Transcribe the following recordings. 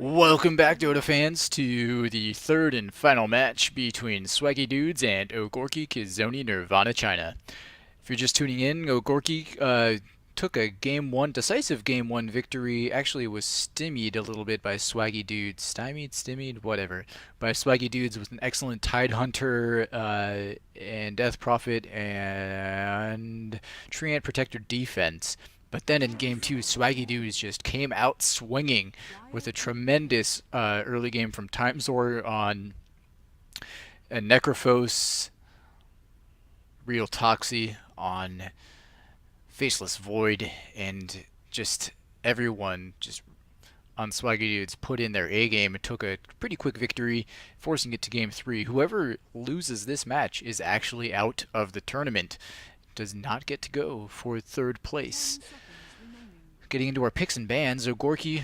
Welcome back, Dota fans, to the third and final match between Swaggy Dudes and OGORKI Kizoni Nirvana China. If you're just tuning in, OGORKI took a decisive game one victory. Actually, was stymied a little bit by Swaggy Dudes. Stymied, whatever. By Swaggy Dudes with an excellent Tide Hunter and Death Prophet and Treant Protector defense. But then in game two, Swaggy Dudes just came out swinging with a tremendous early game from Timezor on a Necrophos, Real Toxie on Faceless Void, and just everyone just on Swaggy Dudes put in their A game and took a pretty quick victory, forcing it to game three. Whoever loses this match is actually out of the tournament. Does not get to go for third place. Getting into our picks and bans, OGORKI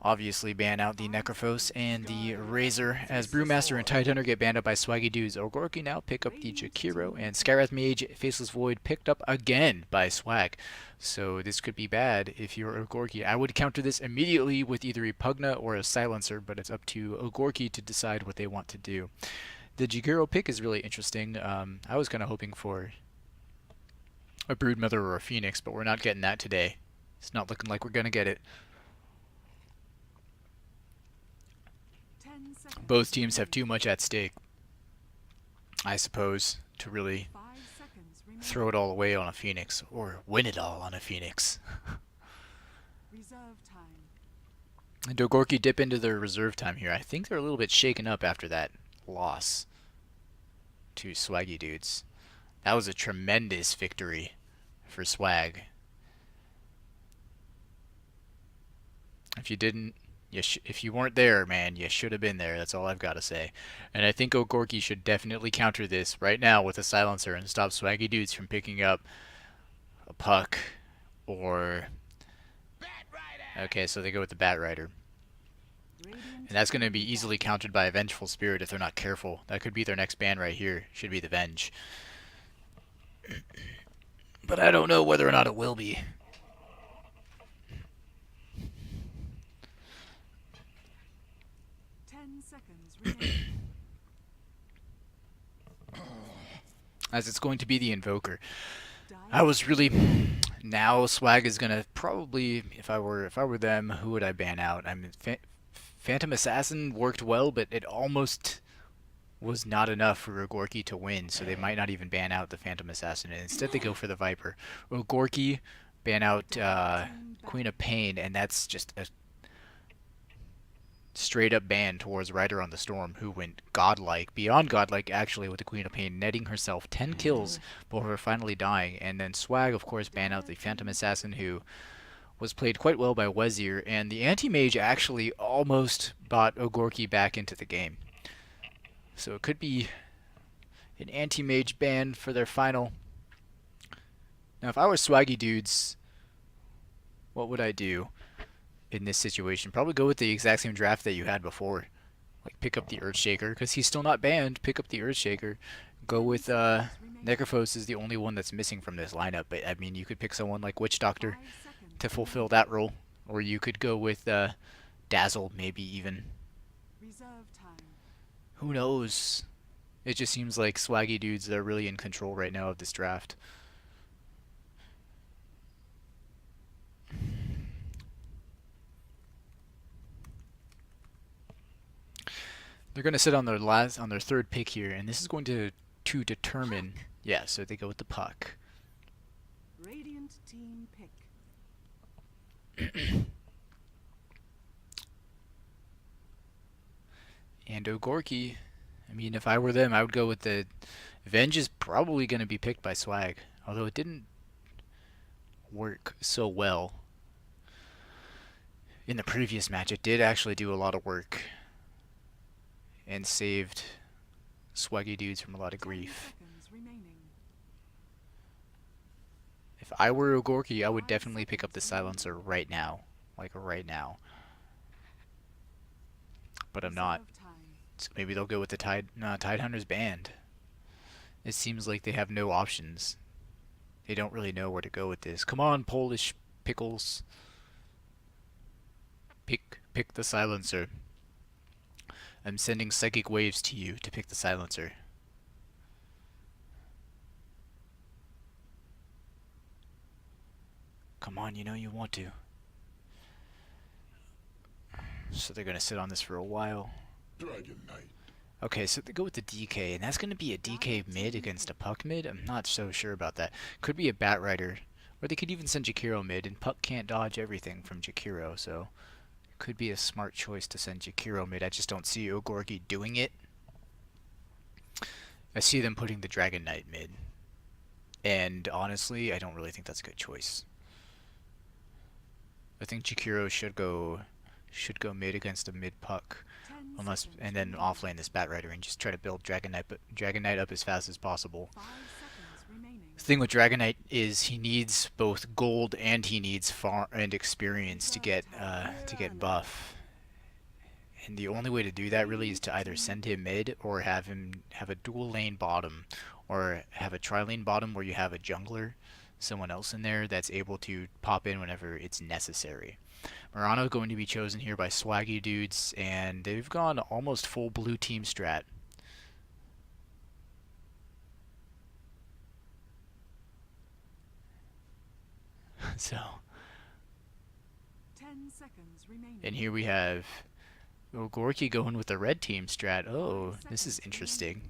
obviously ban out the Necrophos and the Razer, as Brewmaster and Tidehunter get banned out by Swaggy Dudes. OGORKI now pick up the Jakiro, and Skywrath Mage, Faceless Void picked up again by Swag. So this could be bad if you're OGORKI. I would counter this immediately with either a Pugna or a Silencer, but it's up to OGORKI to decide what they want to do. The Jakiro pick is really interesting. I was kind of hoping for a Broodmother or a Phoenix, but we're not getting that today. It's not looking like we're going to get it. Both teams have too much at stake, I suppose, to really throw it all away on a Phoenix, or win it all on a Phoenix. And OGORKI dip into their reserve time here. I think they're a little bit shaken up after that loss to Swaggy Dudes. That was a tremendous victory for Swag. If you didn't, if you weren't there, man, you should have been there. That's all I've got to say. And I think OGORKI should definitely counter this right now with a Silencer and stop Swaggy Dudes from picking up a Puck or... Okay, so they go with the Bat Rider. And that's going to be easily countered by a Vengeful Spirit if they're not careful. That could be their next ban right here. Should be the Venge. But I don't know whether or not it will be. As it's going to be the Invoker. I was really... Now Swag is gonna probably, if I were them, who would I ban out? I mean, Phantom Assassin worked well, but it almost was not enough for OGORKI to win, so they might not even ban out the Phantom Assassin, and instead they go for the Viper. OGORKI ban out Queen of Pain, and that's just a straight up ban towards Rider on the Storm, who went godlike, beyond godlike actually, with the Queen of Pain, netting herself 10 kills before finally dying. And then Swag, of course, banned out the Phantom Assassin, who was played quite well by Wazir, and the Anti-Mage actually almost brought OGORKI back into the game. So it could be an Anti-Mage ban for their final. Now, if I were Swaggy Dudes, what would I do in this situation? Probably go with the exact same draft that you had before. Like, pick up the Earthshaker, because he's still not banned. Pick up the Earthshaker. Go with, Necrophos is the only one that's missing from this lineup. But, I mean, you could pick someone like Witch Doctor to fulfill that role. Or you could go with, Dazzle, maybe even. Who knows? It just seems like Swaggy Dudes are really in control right now of this draft. They're going to sit on their third pick here, and this is going to determine. Yeah, so they go with the Puck. Radiant team pick. And OGORKI, I mean, if I were them, I would go with the Venge is probably going to be picked by Swag, although it didn't work so well in the previous match. It did actually do a lot of work and saved Swaggy Dudes from a lot of grief. If I were OGORKI, I would definitely pick up the Silencer right now. Like, right now. But I'm not. So maybe they'll go with the Tidehunter's banned. It seems like they have no options. They don't really know where to go with this. Come on, Polish pickles. Pick Pick the silencer. I'm sending psychic waves to you to pick the silencer. Come on, you know you want to. So they're gonna sit on this for a while. Dragon Knight. Okay, so they go with the DK, and that's gonna be a DK mid against a Puck mid? I'm not so sure about that. Could be a Bat Rider. Or they could even send Jakiro mid, and Puck can't dodge everything from Jakiro, so it could be a smart choice to send Jakiro mid. I just don't see OGORKI doing it. I see them putting the Dragon Knight mid. And honestly, I don't really think that's a good choice. I think Jakiro should go mid against a mid Puck, unless and then offlane this Bat Rider and just try to build Dragon Knight up as fast as possible. The thing with Dragon Knight is he needs both gold and he needs farm and experience to get buff. And the only way to do that really is to either send him mid or have him have a dual lane bottom, or have a tri-lane bottom where you have a jungler, someone else in there that's able to pop in whenever it's necessary. Murano going to be chosen here by Swaggy Dudes, and they've gone almost full blue team strat. So, 10 seconds remaining. and here we have OGORKI going with the red team strat. Oh, this is interesting.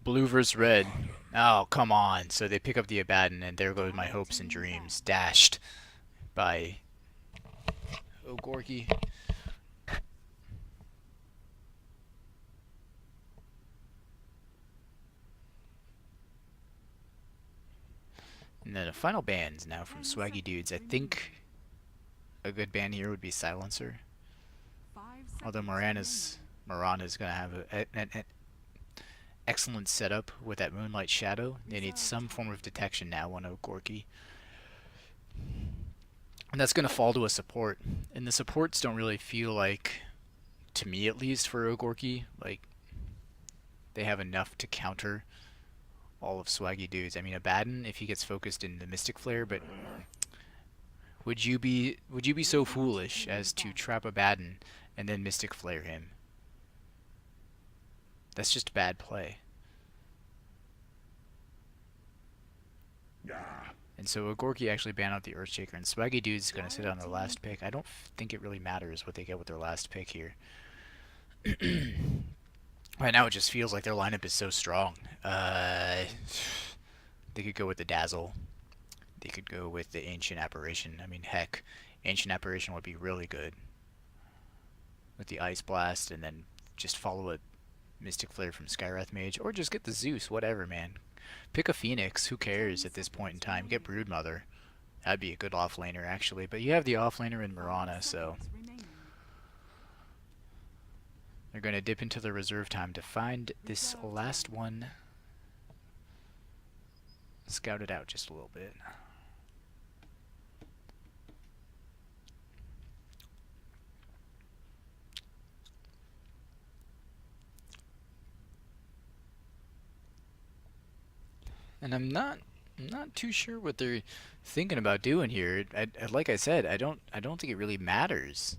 Blue versus red. Oh, come on. So they pick up the Abaddon, and there goes my hopes and dreams. Dashed by OGORKI. And then the final bans now from Swaggy Dudes. I think a good ban here would be Silencer. Although Mirana's going to have an excellent setup with that Moonlight Shadow. They need some form of detection now on OGORKI. And that's going to fall to a support. And the supports don't really feel like, to me at least, for OGORKI, like they have enough to counter all of Swaggy Dudes. I mean, Abaddon, if he gets focused in the Mystic Flare, but would you be so foolish as to trap Abaddon and then Mystic Flare him? That's just bad play. And so OGORKI actually banned out the Earthshaker, and Swaggy Dude's going to sit on their last pick. I don't think it really matters what they get with their last pick here. Right now it just feels like their lineup is so strong. They could go with the Dazzle. They could go with the Ancient Apparition. I mean, heck, Ancient Apparition would be really good with the Ice Blast, and then just follow a Mystic Flare from Skywrath Mage, or just get the Zeus, whatever, man. Pick a Phoenix, who cares at this point in time. Get Broodmother. That'd be a good offlaner, actually. But you have the offlaner in Mirana, so they're going to dip into the reserve time to find this last one. Scout it out just a little bit. And I'm not too sure what they're thinking about doing here. Like I said, I don't think it really matters.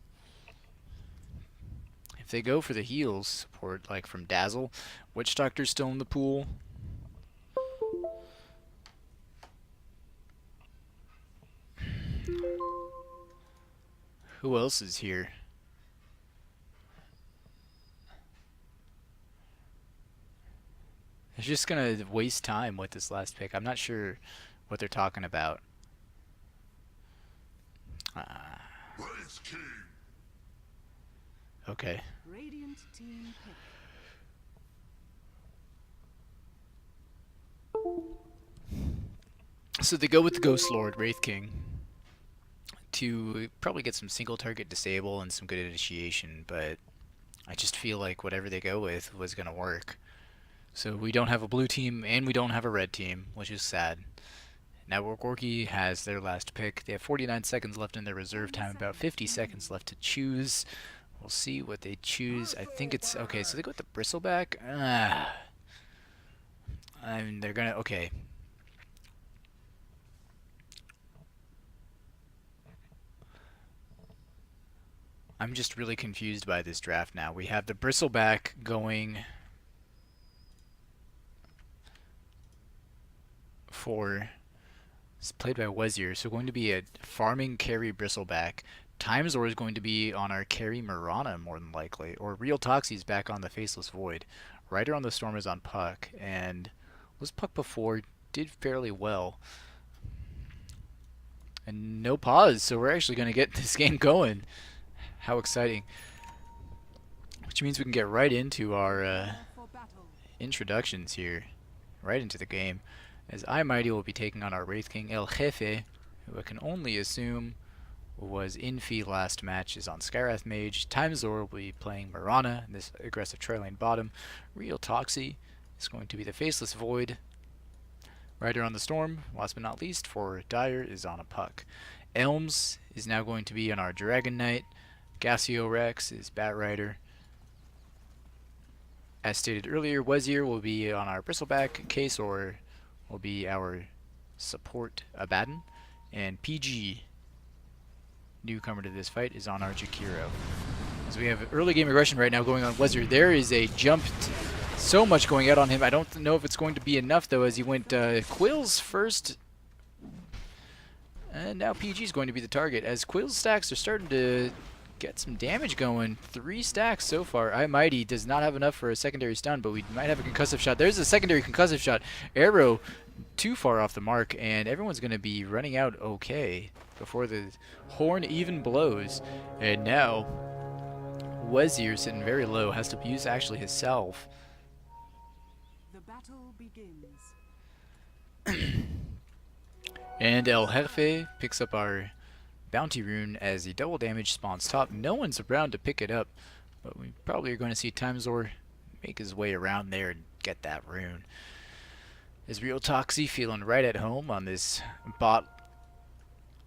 If they go for the heals support, like from Dazzle, Witch Doctor's still in the pool. Who else is here? They're just gonna waste time with this last pick. I'm not sure what they're talking about. Okay. Radiant team pick. So they go with the Ghost Lord, Wraith King, to probably get some single target disable and some good initiation, but I just feel like whatever they go with was gonna work. So we don't have a blue team and we don't have a red team, which is sad. Now OGORKI has their last pick. They have 49 seconds left in their reserve time, about 50 seconds left to choose. We'll see what they choose. I think it's okay. So they go with the Bristleback. I mean, they're gonna okay. I'm just really confused by this draft now. We have the Bristleback going for, it's played by Wezier, so going to be a farming carry Bristleback. Timezor is going to be on our carry Mirana more than likely, or Real Toxie's back on the Faceless Void. Rider on the Storm is on Puck, and was Puck before, did fairly well. And no pause, so we're actually going to get this game going. How exciting. Which means we can get right into our Prepare for battle. introductions here. Right into the game. As I Mighty will be taking on our Wraith King El Jefe, who I can only assume was in fee last match, is on Skyrath Mage. Timezor will be playing Mirana, this aggressive trailing bottom. Real Toxie is going to be the Faceless Void. Rider on the Storm, last but not least, for Dire is on a Puck. Elms is now going to be on our Dragon Knight. Gassio Rex is Bat Rider. As stated earlier, Wezier will be on our Bristleback. Kasor will be our support Abaddon. And PG, newcomer to this fight, is on our Jakiro. So we have early game aggression right now going on Wezier. There is a jump, so much going out on him. I don't know if it's going to be enough though, as he went Quills first. And now PG is going to be the target, as Quill's stacks are starting to get some damage going. 3 stacks so far. I Mighty does not have enough for a secondary stun, but we might have a concussive shot. There's a secondary concussive shot. Arrow too far off the mark, and everyone's going to be running out okay before the horn even blows. And now Wezier, sitting very low, has to use actually his salve. The battle begins. And El Jefe picks up our Bounty Rune as the double damage spawns top. No one's around to pick it up, but we probably are going to see Timezor make his way around there and get that rune. Is Real Toxie feeling right at home on this bot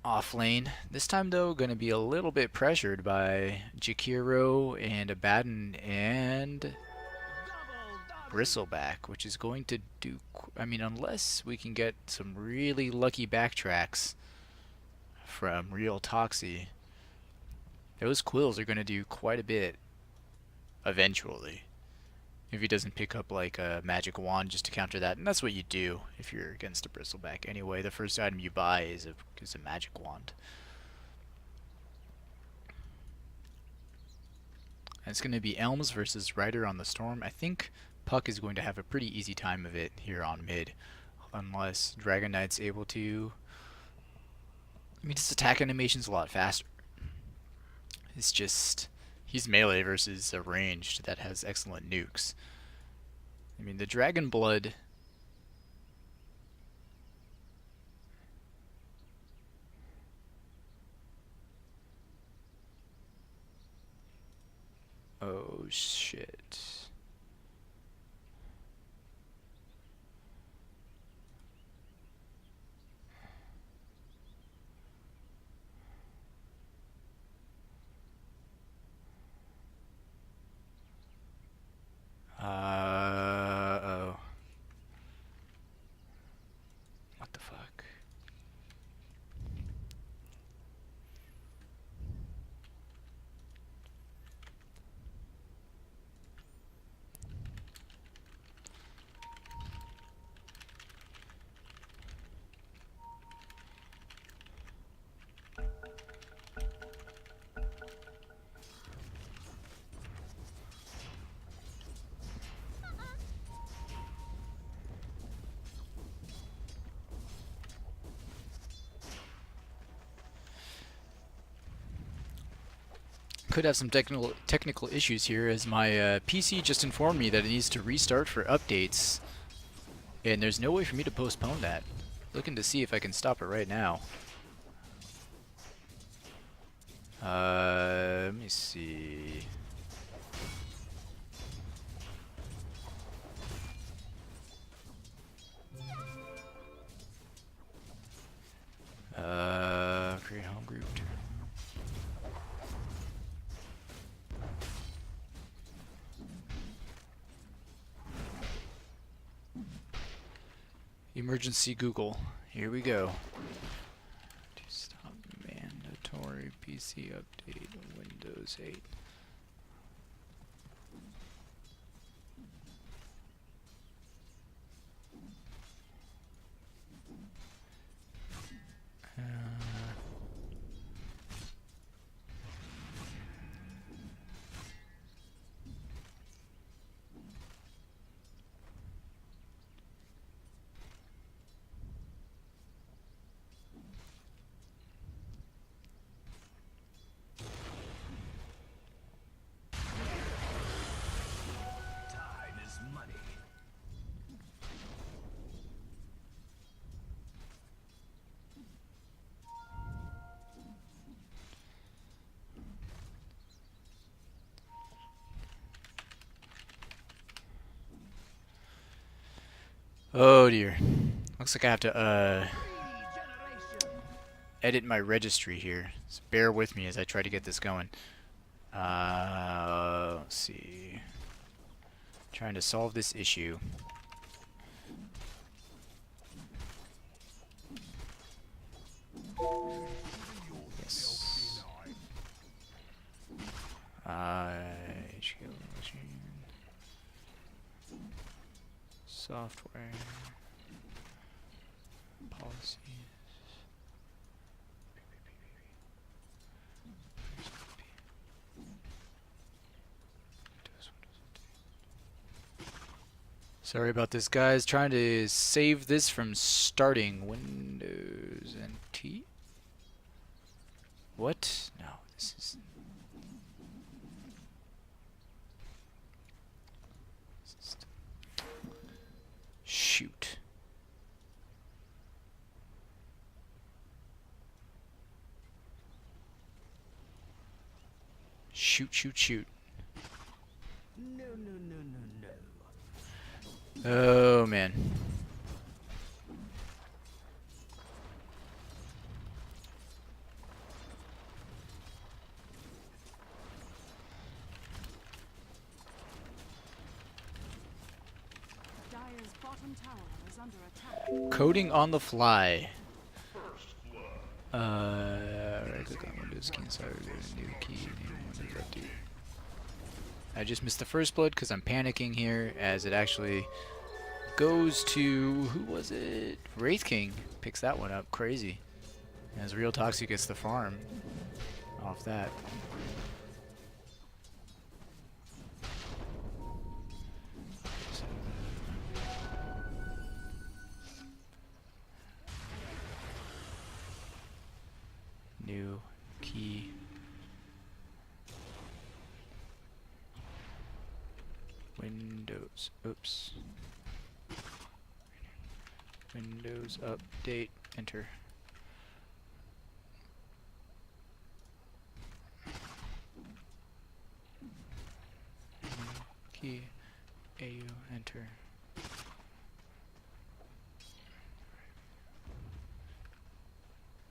off lane. This time though, going to be a little bit pressured by Jakiro and Abaddon and Bristleback, which is going to do, I mean, unless we can get some really lucky backtracks from Real Toxie, those Quills are going to do quite a bit eventually. If he doesn't pick up like a magic wand just to counter that, and that's what you do if you're against a Bristleback anyway. The first item you buy is a magic wand. And it's going to be Elms versus Rider on the Storm. I think Puck is going to have a pretty easy time of it here on mid, unless Dragon Knight's able to. I mean, his attack animation's a lot faster. It's just, he's melee versus a ranged that has excellent nukes. I mean, the Dragon Blood. Oh shit. Uh-oh. What the fuck? Could have some technical issues here, as my PC just informed me that it needs to restart for updates, and there's no way for me to postpone that. Looking to see if I can stop it right now. Let me see. Create home group. Emergency Google. Here we go. To stop mandatory Sorry, PC update, Windows 8. Time is money. Oh dear. Looks like I have to Regeneration. edit my registry here. So bear with me as I try to get this going. Let's see. Trying to solve this issue. Yes. HQ machine. Software. Policies. Sorry about this, guys. Trying to save this from starting. Windows and T. What? No, this is. Shoot. Shoot, shoot, shoot. No, no, no, no, no. Oh, man. Dire's bottom tower is under attack. Coding on the fly. Right click on Windows key inside new key, new Windows update. I just missed the first blood because I'm panicking here as it actually goes to, who was it? Wraith King picks that one up. Crazy. As Real Toxic gets the farm off that. New key. Windows. Oops. Windows update. Enter. Key. AU. Enter.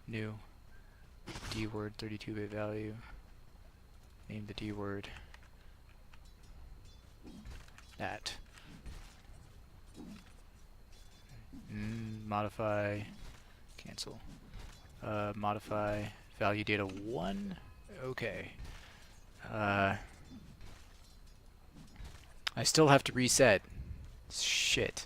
New. D word 32-bit value. Name the D word. That. Modify. Cancel. Modify. Value data 1. Okay. I still have to reset. Shit.